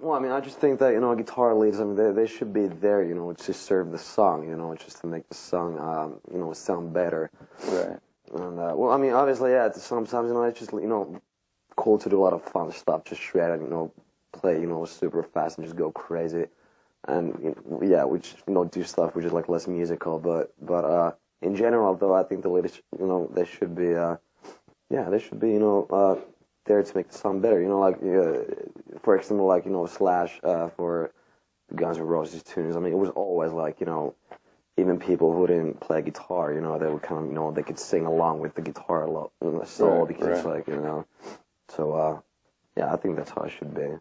Well, I mean, I just think that, guitar leads, I mean, they should be there, to serve the song, just to make the song, sound better. Right. And, well, I mean, obviously, yeah, sometimes, it's just, cool to do a lot of fun stuff, just shred and, play, super fast and just go crazy. And, yeah, we just, do stuff which is, like, less musical. But in general, though, I think the leaders, they should be, there to make the song better. Like, for example, like, Slash for Guns N' Roses tunes. I mean, it was always like, even people who didn't play guitar, they would kind of, they could sing along with the guitar solo because it's like, So, yeah, I think that's how it should be.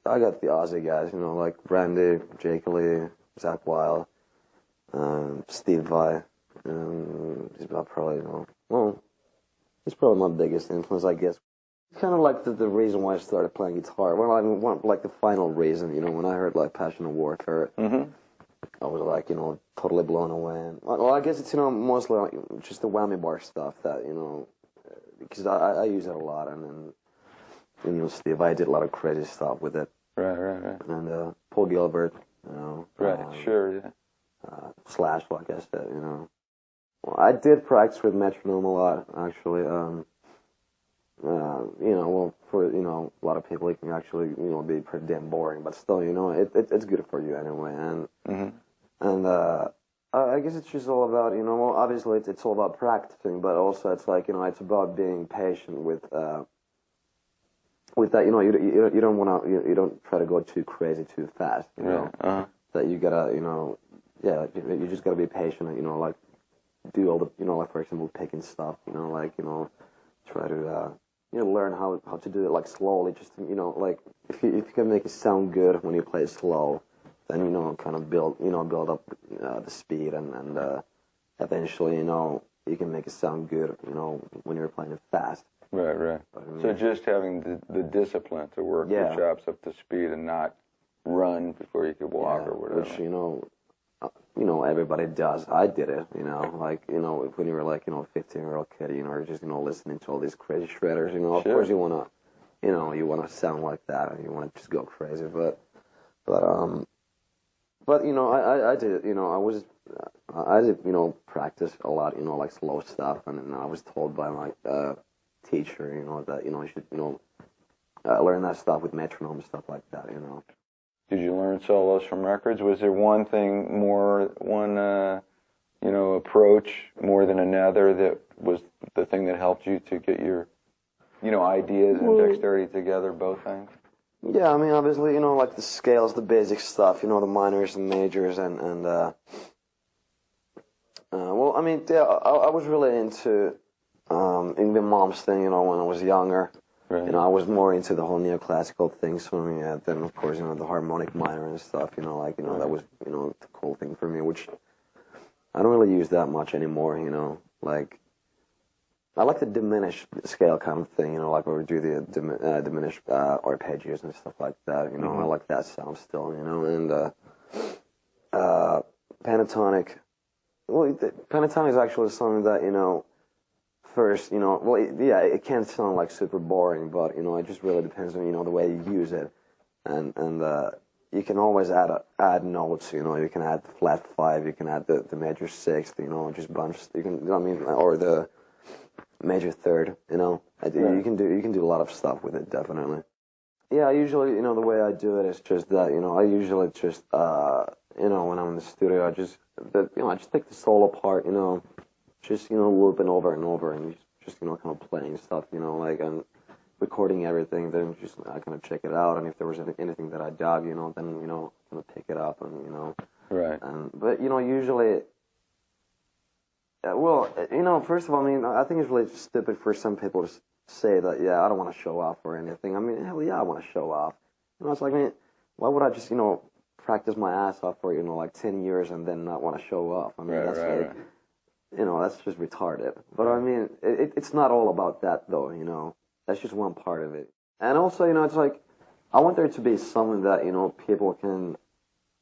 I got the Aussie guys, like Randy, Jake Lee, Zach Wilde, Steve Vai. He's about probably, he's probably my biggest influence, I guess. Kind of like the reason why I started playing guitar. Well, I mean, like the final reason, when I heard like Passion of Warfare, I was like, totally blown away. And, well, I guess it's, mostly like just the whammy bar stuff that, because I use it a lot. And then, Steve, I did a lot of crazy stuff with it. Right. And Paul Gilbert, Right, sure, yeah. Slash, like I said, Well, I did practice with metronome a lot, actually. Well, for, a lot of people, it can actually, be pretty damn boring, but still, it's good for you anyway. And I guess it's just all about, well, obviously it's all about practicing, but also it's like, it's about being patient with that, you don't want to, you don't try to go too crazy too fast, that you gotta, you just gotta be patient, like, do all the, like, for example, picking stuff, like, try to, learn how to do it, like, slowly, just, like, if you can make it sound good when you play it slow, then, kind of build up the speed, and eventually, you can make it sound good, when you're playing it fast. Right. So just having the discipline to work your chops up to speed and not run before you could walk or whatever. Which, everybody does. I did it, like, when you were like, 15-year-old kid, you're just, listening to all these crazy shredders, of course you want to, you want to sound like that and you want to just go crazy, but I did, I did, practice a lot, like slow stuff, and I was told by my teacher, that, I should, learn that stuff with metronome and stuff like that, Did you learn solos from records? Was there one approach more than another that was the thing that helped you to get your, ideas and dexterity together, both things? Yeah, I mean, obviously, like the scales, the basic stuff, the minors and majors, and well, I mean, yeah, I was really into Yngwie Malmsteen, when I was younger. Right. I was more into the whole neoclassical thing, so then of course, the harmonic minor and stuff, that was, the cool thing for me, which I don't really use that much anymore, like, I like the diminished scale kind of thing, like where we do the diminished arpeggios and stuff like that, I like that sound still, and pentatonic, well, pentatonic is actually something that, first, well, it can sound like super boring, but, it just really depends on, the way you use it. And you can always add notes, you can add the flat 5, you can add the major 6th, just bunch, you can, or the major 3rd, you can do a lot of stuff with it, definitely. Yeah, usually, the way I do it is just that, I usually just, when I'm in the studio, I just take the solo part, just, looping over and over and just, kind of playing stuff, like, and recording everything, then just, I kind of check it out, and if there was anything that I dug, then, kind of pick it up, and, Right. But, usually, well, first of all, I mean, I think it's really stupid for some people to say that, yeah, I don't want to show off or anything. I mean, hell yeah, I want to show off. It's like, I mean, why would I just, practice my ass off for, like 10 years and then not want to show off? I mean, right. That's just retarded. But I mean, it's not all about that, though, That's just one part of it. And also, it's like, I want there to be something that, people can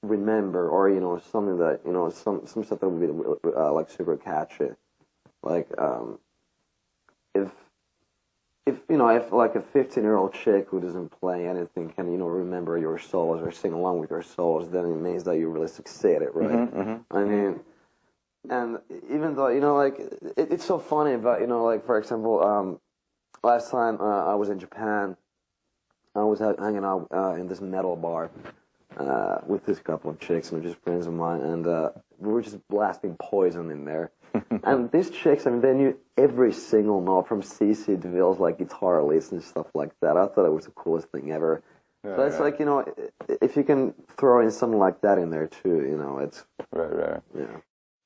remember, or, something that, some stuff that would be, like, super catchy. Like, if if like a 15-year-old chick who doesn't play anything can remember your solos or sing along with your solos, then it means that you really succeeded, right? I mean, and even though like it's so funny, but like for example, last time I was in Japan, I was hanging out in this metal bar with this couple of chicks and just friends of mine, and we were just blasting Poison in there. And these chicks, I mean, they knew every single note from CC DeVille's like guitar licks and stuff like that. I thought it was the coolest thing ever. Yeah, but it's like, if you can throw in something like that in there too, it's... Right. Yeah.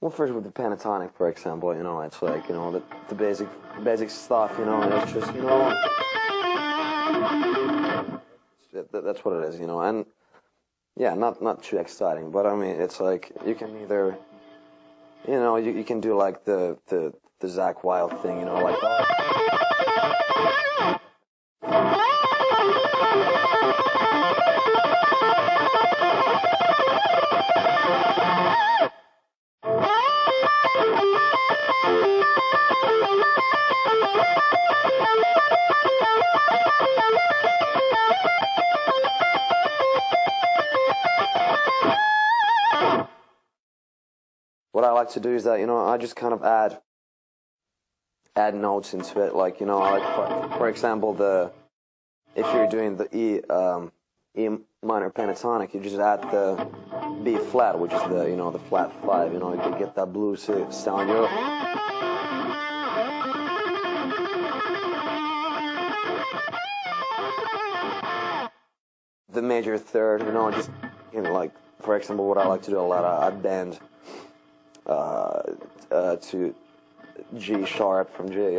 Well, first with the pentatonic, for example, it's like, the basic stuff, it's just, that's what it is, and yeah, not too exciting, but I mean, it's like, you can either... you can do like the Zakk Wylde thing, like what I like to do is that, I just kind of add notes into it. Like, like for example, if you're doing the E minor pentatonic, you just add the B flat, which is the flat 5, you can get that blues sound. The major third, just, like, for example, what I like to do a lot, I bend to G sharp from G.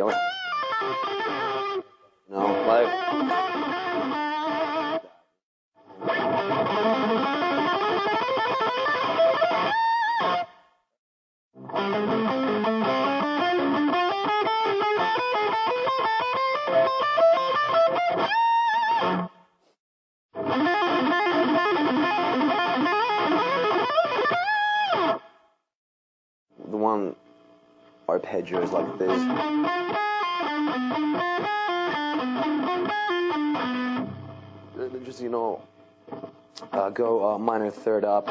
The one arpeggio is like this. Just, go minor third up.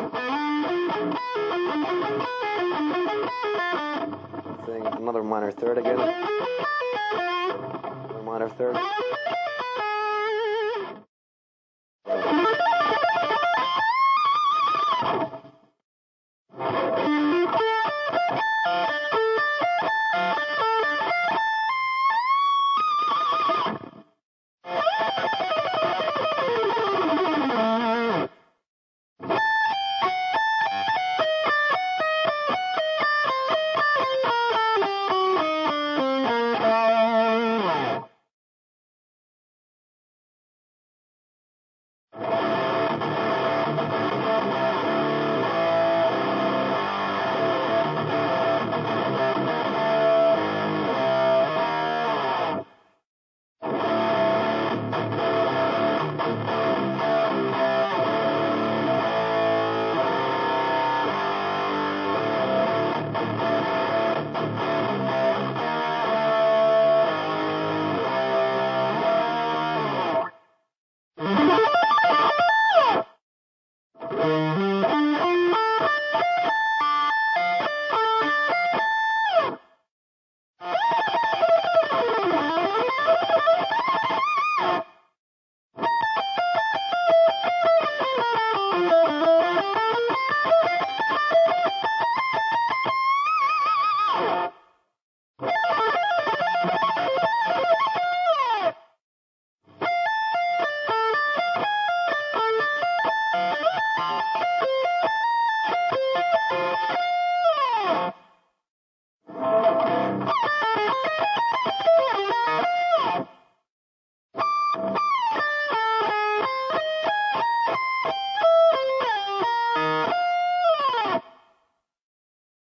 Thing, another minor third again. Another minor third.